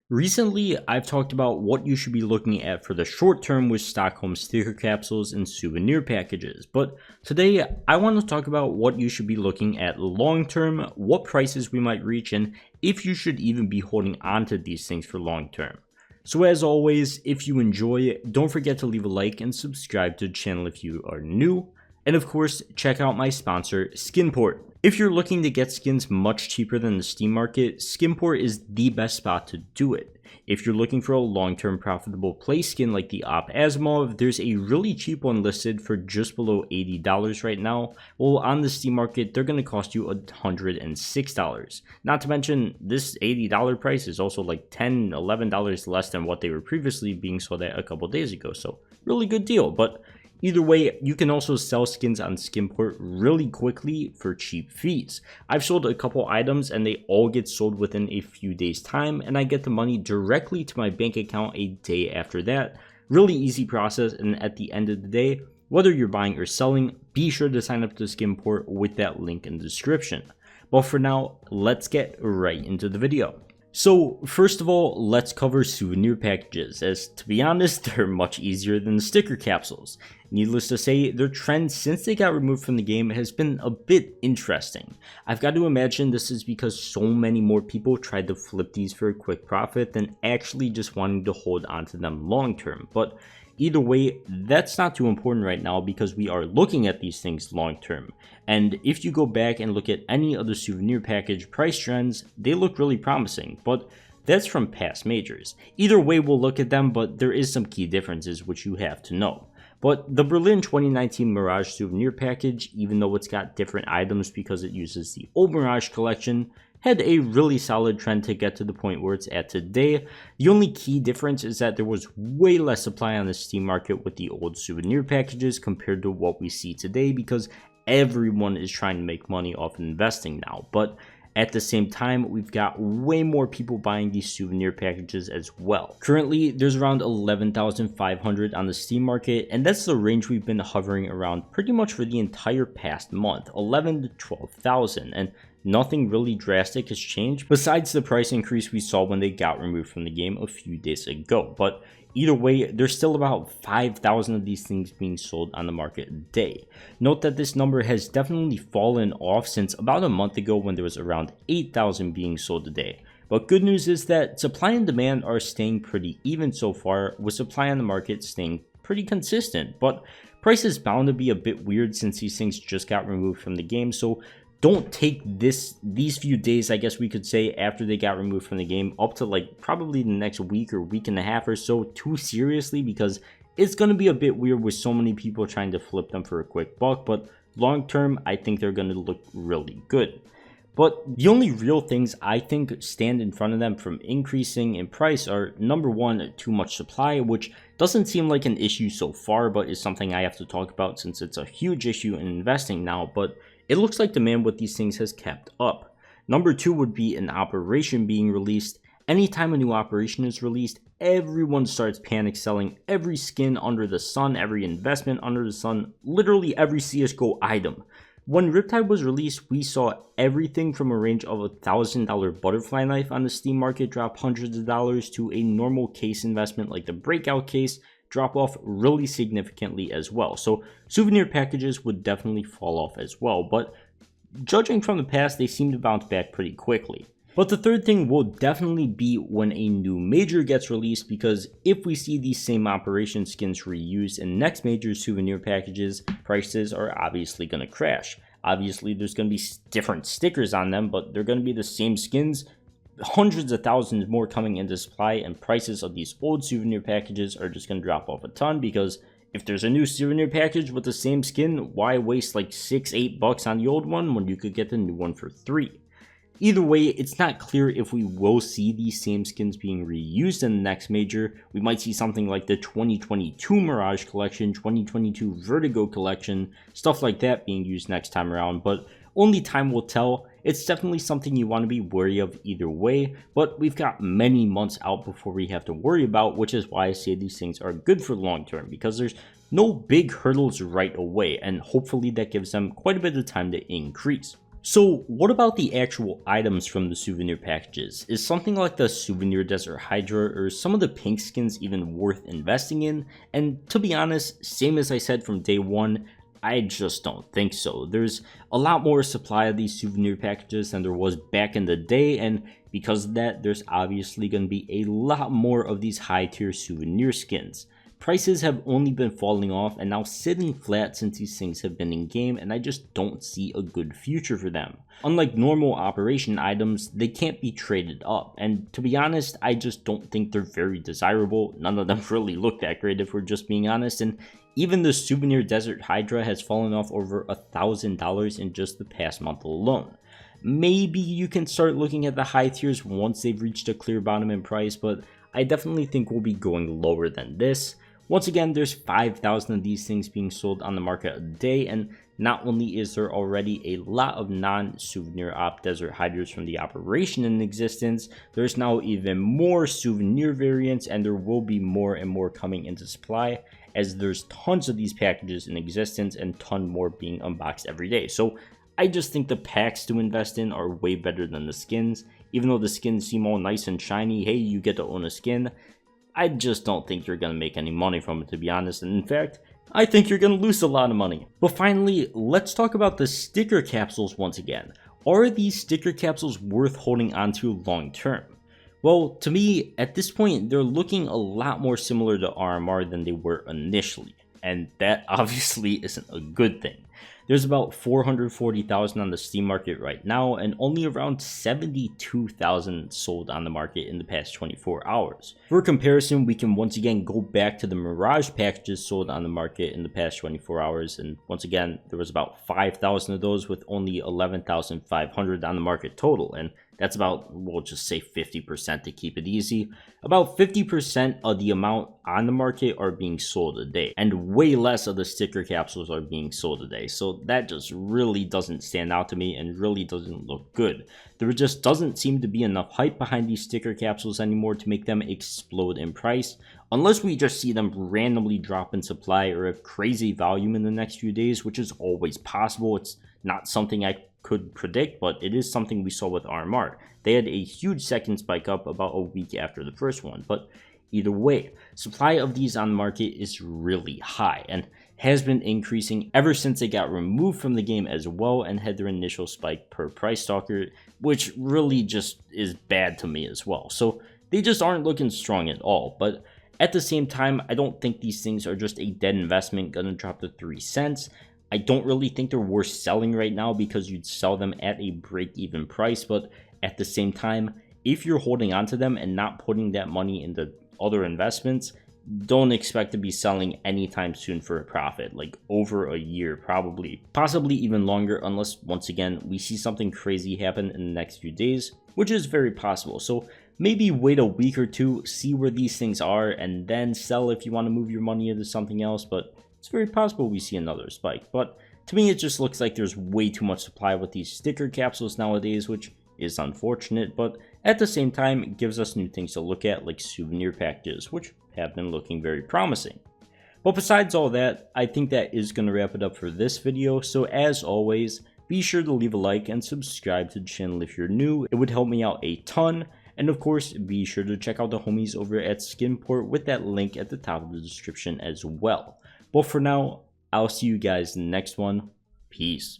Recently, I've talked about what you should be looking at for the short term with Stockholm sticker capsules and souvenir packages, but today I want to talk about what you should be looking at long term, what prices we might reach, and if you should even be holding on to these things for long term. So as always, if you enjoy, don't forget to leave a like and subscribe to the channel if you are new. And of course, check out my sponsor, Skinport. If you're looking to get skins much cheaper than the Steam market, Skinport is the best spot to do it. If you're looking for a long-term profitable play skin like the Op Asimov, there's a really cheap one listed for just below $80 right now. Well, on the Steam market, they're going to cost you $106. Not to mention, this $80 price is also like $10, $11 less than what they were previously being sold at a couple days ago, so really good deal. But either way, you can also sell skins on Skinport really quickly for cheap fees. I've sold a couple items and they all get sold within a few days time, and I get the money directly to my bank account a day after that. Really easy process, and at the end of the day, whether you're buying or selling, be sure to sign up to Skinport with that link in the description. But for now, let's get right into the video. So first of all, let's cover souvenir packages, as to be honest, they're much easier than the sticker capsules. Needless to say, their trend since they got removed from the game has been a bit interesting. I've got to imagine this is because so many more people tried to flip these for a quick profit than actually just wanting to hold onto them long term. But either way, that's not too important right now because we are looking at these things long term. And if you go back and look at any other souvenir package price trends, they look really promising, but that's from past majors. Either way, we'll look at them, but there is some key differences which you have to know. But the Berlin 2019 Mirage souvenir package, even though it's got different items because it uses the old Mirage collection, had a really solid trend to get to the point where it's at today. The only key difference is that there was way less supply on the Steam market with the old souvenir packages compared to what we see today, because everyone is trying to make money off investing now. But at the same time, we've got way more people buying these souvenir packages as well. Currently, there's around 11,500 on the Steam market, and that's the range we've been hovering around pretty much for the entire past month, 11 to 12,000, and nothing really drastic has changed besides the price increase we saw when they got removed from the game a few days ago. But either way, there's still about 5,000 of these things being sold on the market a day. Note that this number has definitely fallen off since about a month ago when there was around 8,000 being sold a day. But good news is that supply and demand are staying pretty even so far, with supply on the market staying pretty consistent. But price is bound to be a bit weird since these things just got removed from the game, so don't take these few days, I guess we could say, after they got removed from the game up to like probably the next week or week and a half or so too seriously, because it's going to be a bit weird with so many people trying to flip them for a quick buck. But long term, I think they're going to look really good. But the only real things I think stand in front of them from increasing in price are, number one, too much supply, which doesn't seem like an issue so far, but is something I have to talk about since it's a huge issue in investing now. But it looks like demand with these things has kept up. Number two would be an operation being released. Anytime a new operation is released, everyone starts panic selling every skin under the sun, every investment under the sun, literally every CSGO item. When Riptide was released, we saw everything from a range of $1,000 butterfly knife on the Steam market drop hundreds of dollars to a normal case investment like the breakout case drop off really significantly as well. So souvenir packages would definitely fall off as well, but judging from the past, they seem to bounce back pretty quickly. But the third thing will definitely be when a new major gets released, because if we see these same operation skins reused in next major souvenir packages, prices are obviously going to crash. Obviously, there's going to be different stickers on them, but they're going to be the same skins, hundreds of thousands more coming into supply, and prices of these old souvenir packages are just going to drop off a ton, because if there's a new souvenir package with the same skin, why waste like $6-8 on the old one when you could get the new one for $3? Either way, it's not clear if we will see these same skins being reused in the next major. We might see something like the 2022 Mirage collection, 2022 Vertigo collection, stuff like that being used next time around, but only time will tell. It's definitely something you want to be wary of either way, but we've got many months out before we have to worry about, which is why I say these things are good for long term, because there's no big hurdles right away, and hopefully that gives them quite a bit of time to increase. So what about the actual items from the souvenir packages? Is something like the Souvenir Desert Hydra or some of the pink skins even worth investing in? And to be honest, same as I said from day one, I just don't think so. There's a lot more supply of these souvenir packages than there was back in the day, and because of that, there's obviously going to be a lot more of these high tier souvenir skins. Prices have only been falling off and now sitting flat since these things have been in game, and I just don't see a good future for them. Unlike normal operation items, they can't be traded up, and to be honest, I just don't think they're very desirable. None of them really look that great if we're just being honest, and even the Souvenir Desert Hydra has fallen off over $1,000 in just the past month alone. Maybe you can start looking at the high tiers once they've reached a clear bottom in price, but I definitely think we'll be going lower than this. Once again, there's 5,000 of these things being sold on the market a day, and not only is there already a lot of non-souvenir op desert hydras from the operation in existence, there's now even more souvenir variants, and there will be more and more coming into supply, as there's tons of these packages in existence and ton more being unboxed every day. So I just think the packs to invest in are way better than the skins. Even though the skins seem all nice and shiny, hey, you get to own a skin, I just don't think you're going to make any money from it, to be honest, and in fact, I think you're going to lose a lot of money. But finally, let's talk about the sticker capsules once again. Are these sticker capsules worth holding onto long term? Well, to me, at this point, they're looking a lot more similar to RMR than they were initially, and that obviously isn't a good thing. There's about 440,000 on the Steam market right now, and only around 72,000 sold on the market in the past 24 hours. For comparison, we can once again go back to the Mirage packages sold on the market in the past 24 hours, and once again, there was about 5,000 of those with only 11,500 on the market total, and that's about, we'll just say 50% to keep it easy. About 50% of the amount on the market are being sold a day, and way less of the sticker capsules are being sold a day. So that just really doesn't stand out to me and really doesn't look good. There just doesn't seem to be enough hype behind these sticker capsules anymore to make them explode in price, unless we just see them randomly drop in supply or have crazy volume in the next few days, which is always possible. It's not something I could predict, but it is something we saw with RMR. They had a huge second spike up about a week after the first one, but either way, supply of these on the market is really high and has been increasing ever since they got removed from the game as well and had their initial spike per price stalker, which really just is bad to me as well. So they just aren't looking strong at all, but at the same time, I don't think these things are just a dead investment gonna drop to 3 cents. I don't really think they're worth selling right now because you'd sell them at a break-even price, but at the same time, if you're holding on to them and not putting that money into other investments, don't expect to be selling anytime soon for a profit, like over a year probably, possibly even longer, unless once again we see something crazy happen in the next few days, which is very possible. So maybe wait a week or two, see where these things are, and then sell if you want to move your money into something else, but it's very possible we see another spike. But to me, it just looks like there's way too much supply with these sticker capsules nowadays, which is unfortunate, but at the same time, it gives us new things to look at, like souvenir packages, which have been looking very promising. But besides all that, I think that is going to wrap it up for this video. So as always, be sure to leave a like and subscribe to the channel if you're new. It would help me out a ton. And of course, be sure to check out the homies over at Skinport with that link at the top of the description as well. But for now, I'll see you guys in the next one. Peace.